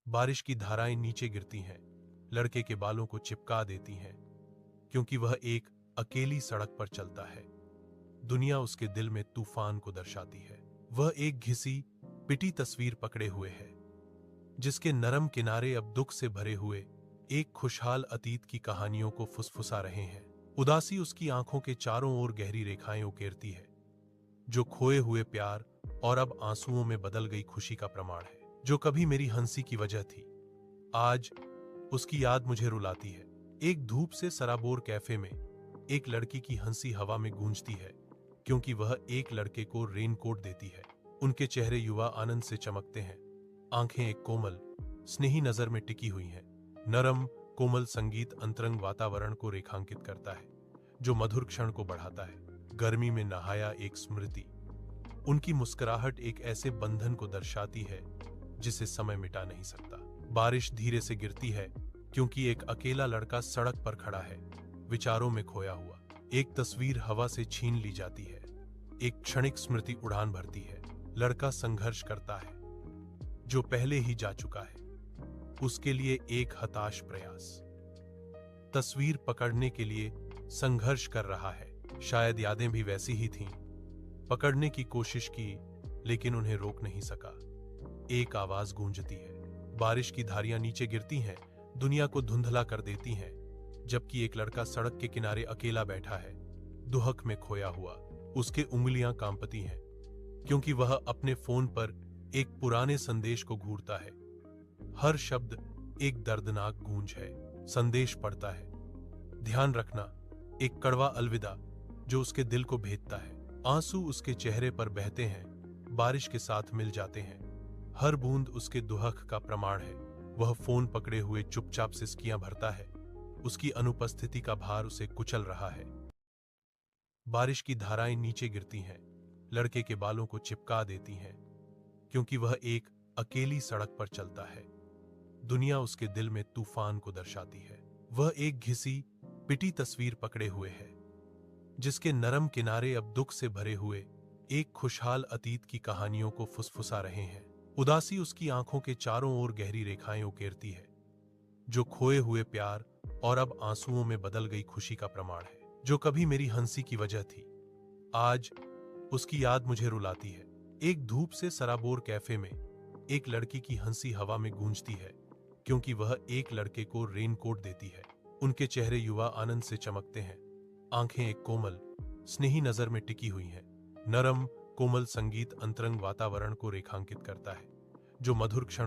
बारिश की धाराएं नीचे गिरती हैं, लड़के के बालों को चिपका देती हैं, क्योंकि वह एक अकेली सड़क पर चलता है। दुनिया उसके दिल में तूफान को दर्शाती है। वह एक घिसी पिटी तस्वीर पकड़े हुए है, जिसके नरम किनारे अब दुख से भरे हुए एक खुशहाल अतीत की कहानियों को फुसफुसा रहे हैं। उदासी उसकी आंखों के चारों ओर गहरी रेखाएं उकेरती है, जो खोए हुए प्यार और अब आंसुओं में बदल गई खुशी का प्रमाण है। जो कभी मेरी हंसी की वजह थी, आज उसकी याद मुझे रुलाती है। एक धूप से सराबोर कैफे में एक लड़की की हंसी हवा में गूंजती है, क्योंकि वह एक लड़के को रेनकोट देती है। उनके चेहरे युवा आनंद से चमकते हैं, आंखें एक कोमल स्नेही नजर में टिकी हुई हैं। नरम कोमल संगीत अंतरंग वातावरण को रेखांकित करता है, जो मधुर क्षण को बढ़ाता है। गर्मी में नहाया एक स्मृति। उनकी मुस्कुराहट एक ऐसे बंधन को दर्शाती है जिसे समय मिटा नहीं सकता। बारिश धीरे से गिरती है, क्योंकि एक अकेला लड़का सड़क पर खड़ा है, विचारों में खोया हुआ। एक तस्वीर हवा से छीन ली जाती है, एक क्षणिक स्मृति उड़ान भरती है। लड़का संघर्ष करता है, जो पहले ही जा चुका है, उसके लिए एक हताश प्रयास। तस्वीर पकड़ने के लिए संघर्ष कर रहा है। शायद यादें भी वैसी ही थीं। पकड़ने की कोशिश की, लेकिन उन्हें रोक नहीं सका। एक आवाज गूंजती है। बारिश की धारियां नीचे गिरती हैं, दुनिया को धुंधला कर देती हैं, जबकि एक लड़का सड़क के किनारे अकेला बैठा है, दुहक में खोया हुआ। उसके उंगलियां कांपती हैं, क्योंकि वह अपने फोन पर एक पुराने संदेश को घूरता है। हर शब्द एक दर्दनाक गूंज है। संदेश पढ़ता है, ध्यान रखना, एक कड़वा अलविदा जो उसके दिल को भेदता है। आंसू उसके चेहरे पर बहते हैं, बारिश के साथ मिल जाते हैं। हर बूंद उसके दुहक का प्रमाण है। वह फोन पकड़े हुए चुपचाप सिसकियां भरता है। उसकी अनुपस्थिति का भार उसे कुचल रहा है। बारिश की धाराएं नीचे गिरती हैं, लड़के के बालों को चिपका देती हैं, क्योंकि वह एक अकेली सड़क पर चलता है। दुनिया उसके दिल में तूफान को दर्शाती है। वह एक घिसी पिटी तस्वीर पकड़े हुए है, जिसके नरम किनारे अब दुख से भरे हुए एक खुशहाल अतीत की कहानियों को फुसफुसा रहे हैं। उदासी उसकी आंखों के चारों ओर गहरी रेखाएं उकेरती है, जो खोए हुए प्यार और अब आंसुओं में बदल गई खुशी का प्रमाण है। जो कभी मेरी हंसी की वजह थी, आज उसकी याद मुझे रुलाती है। एक धूप से सराबोर कैफे में एक लड़की की हंसी हवा में गूंजती है, क्योंकि वह एक लड़के को रेनकोट देती है। उनके चेहरे युवा आनंद से चमकते हैं, आंखें एक कोमल स्नेही नजर में टिकी हुई हैं। नरम कोमल संगीत अंतरंग वातावरण को रेखांकित करता है, जो मधुर क्षण